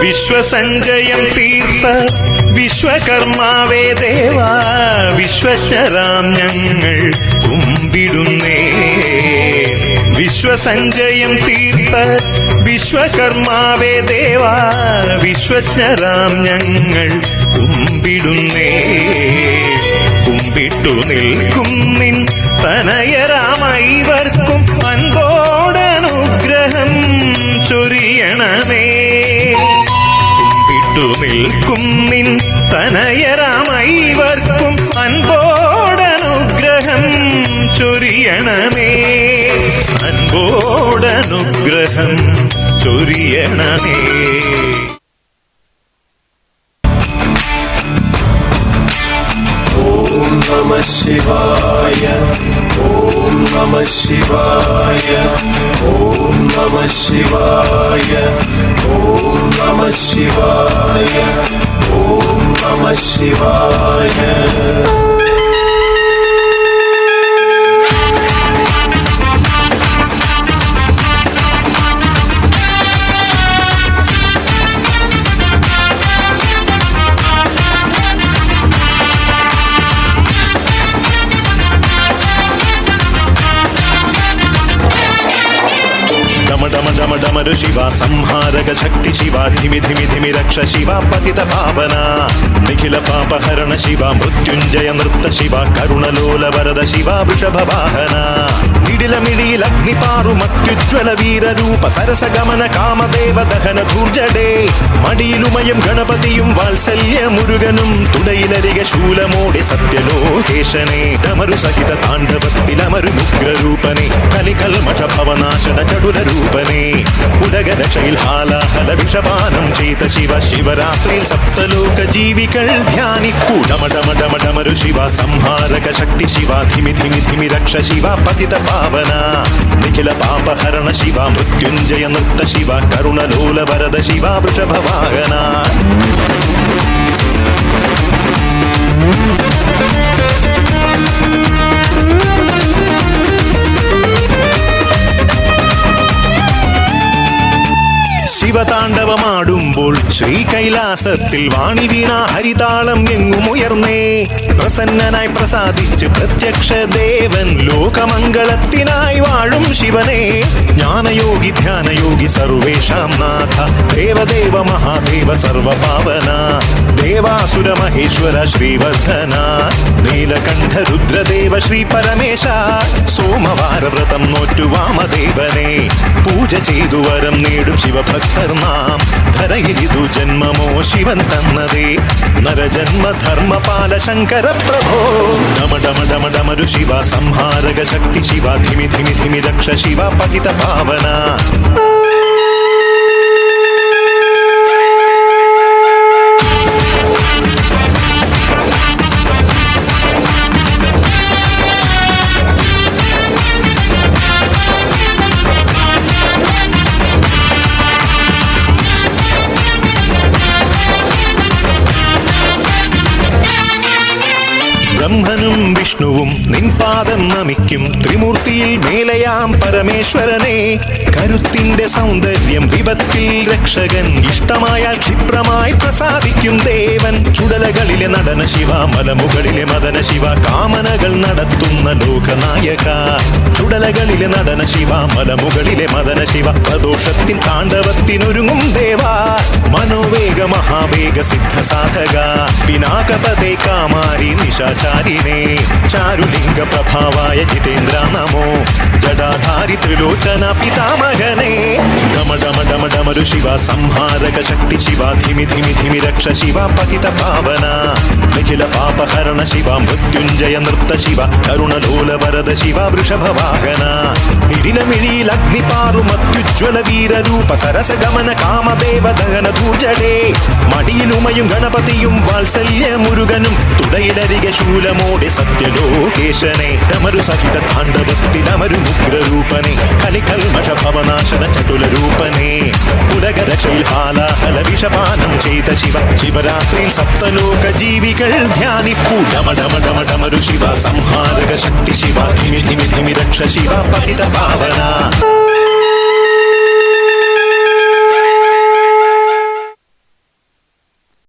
വിശ്വസഞ്ചയം തീർത്ത വിശ്വകർമാവേ ദേവാ, വിശ്വശരാം ഞങ്ങൾ കുമ്പിടുന്നേ. വിശ്വസഞ്ചയം തീർത്ത വിശ്വകർമാവേ ദേവാ, വിശ്വശരാം ഞങ്ങൾ കുമ്പിടുന്നേ. കുമ്പിട്ടു നിൽക്കും നിൻ തനയരാമൈവർക്കും അൻപോടനുഗ്രഹം ചൊരിയണമേ. കുമ്പിട്ടു നിൽക്കും നിൻ തനയരാമൈവർക്കും അൻപോടനുഗ്രഹം ചൊരിയണമേ. അൻപോടനുഗ്രഹം ചൊരിയണമേ. ഓം നമഃ ശിവായ, ഓം നമഃ ശിവായ, ഓം നമഃ ശിവായ, ഓം നമഃ ശിവായ, ഓം നമഃ ശിവായ. డమరు శివ సంహారక శక్తి శివ, ధిమి ధిమి ధిమి రక్ష శివ, పతిత పావన నిఖిల పాపహరణ శివ, మృత్యుంజయ నృత్త శివ, కరుణలోల వరద శివ, వృషభ వాహన నిడిల మిడిలగ్నిపారు మత్యుజ్వల వీర రూప, సరస గమన కామదేవ దహన ധൂർജടേ. മടിയിലുമയം ഗണപതിയും വാത്സല്യ മുരുകനും തുടയിലരിക ശൂലമോടെ സത്യലോകേശനെ. ഡമരു സഹിത താണ്ഡവത്തിലമരു ഉഗ്രരൂപനെ, കലികൽമഷ ഭവനാശന ചടുല രൂപനെ. ഉദകരക്ഷയിൽ ഹാലാഹല വിഷപാനം ചെയ്ത ശിവ, ശിവരാത്രിയിൽ സപ്തലോക ജീവികൾ ധ്യാനിപ്പൂ. ഡമഡമഡമഡമരു ശിവ സംഹാരക ശക്തി ശിവ, ധിമി ധിമി ധിമി രക്ഷ ശിവ, പതിത പാവന നിഖില പാപഹരണ ശിവ, മൃത്യുഞ്ജയ നൃത്ത ശിവ, കരുണലോല വരദ ശിവ, വൃഷഭ വാഹന. ശിവതാണ്ഡവമാടുമ്പോൾ ശ്രീകൈലാസത്തിൽ വാണി വീണ ഹരിതാളം എങ്ങുമുയർന്നേ. പ്രസന്നനായി പ്രസാദിച്ച് പ്രത്യക്ഷ ദേവൻ, ലോകമംഗളത്തിനായി വാഴും ശിവനെ. ജ്ഞാനയോഗി ധ്യാനയോഗി സർവേഷാം നാഥ, ദേവദേവ മഹാദേവ സർവപാവന, ദേവാസുര മഹേശ്വര ശ്രീവർദ്ധന, നീലകണ്ഠ രുദ്രദേവ ശ്രീ പരമേശ. സോമവാര വ്രതം നോറ്റു വാമദേവനെ പൂജ ചെയ്തു വരം നേടും ശിവഭക്തർ നാം. ധരയിലിതു ജന്മമോ ശിവൻ തന്നതേ, നരജന്മ ധർമ്മപാല ശങ്കര പ്രഭോ. ഡമഡമഡമഡമരു ശിവ സംഹാരക ശക്തി ശിവ, ധിമി ധിമി ധിമി രക്ഷ ശിവ, പതിത പാവന. ബ്രഹ്മനും വിഷ്ണുവും നിൻപാദം നമിക്കും, ത്രിമൂർത്തിയിൽ മേലയാം പരമേശ്വരനെ. കരുത്തിന്റെ സൗന്ദര്യം വിപത്തിൽ രക്ഷകൻ, ഇഷ്ടമായാൽ ക്ഷിപ്രമായി പ്രസാദിക്കും ദേവൻ. ചുടലകളിലെ നടന ശിവ, മലമുകളിലെ മദന ശിവ, കാമനകൾ നടത്തുന്ന ലോകനായക. ചുടലകളിലെ നടന ശിവ, മലമുകളിലെ മദന ശിവ, പ്രദോഷത്തിൻ താണ്ഡവത്തിനൊരുങ്ങും ദേവാ. മനോവേഗ മഹാവേഗ സിദ്ധ സാധക, പിനാകപതേ കാമാരി നിശാചാരിനെ. ചാരുലിംഗ പ്രഭാവായ ജിതേന്ദ്ര നമോ, ജടാധാരി ത്രിലോചന പിതാമഹനെ. ഡമഡമഡമഡമരു ശിവ സംഹാരക ശക്തി ശിവ, ധിമി ധിമി ധിമി രക്ഷ ശിവ, പതിത പാവന നിഖില പാപഹരണ ശിവ, മൃത്യുഞ്ജയ നൃത്ത ശിവ, കരുണലോല വരദ ശിവ, വൃഷഭ വാഹന. നിടിലമിഴിയിൽ അഗ്നിപാറു മത്യുജ്വല വീരരൂപ, സരസ ഗമന കാമദേവ ദഹന ധൂർജടേ. മടിയിലും ഉമയും ഗണപതിയും വാത്സല്യ മുരുകനും തുടയിലരികെ ശൂലമോടെ സത്യലോകേശനെ ഡമരു സഹിത താണ്ഡവത്തിൽ അമരും ഉഗ്രരൂപനെ കലികൽമഷ ഭവനാശന ചടുലരൂപനെ ഉലകരക്ഷയിൽ ഹാലാഹല വിഷപാനം ചെയ്ത ശിവ ശിവരാത്രിയിൽ സപ്തലോക ജീവികൾ ധ്യാനിപ്പൂ ഡമഡമഡമഡമരു ശിവ സംഹാരക ശക്തി ശിവ ധിമി ധിമി ധിമി രക്ഷ ശിവ പതിത പാവന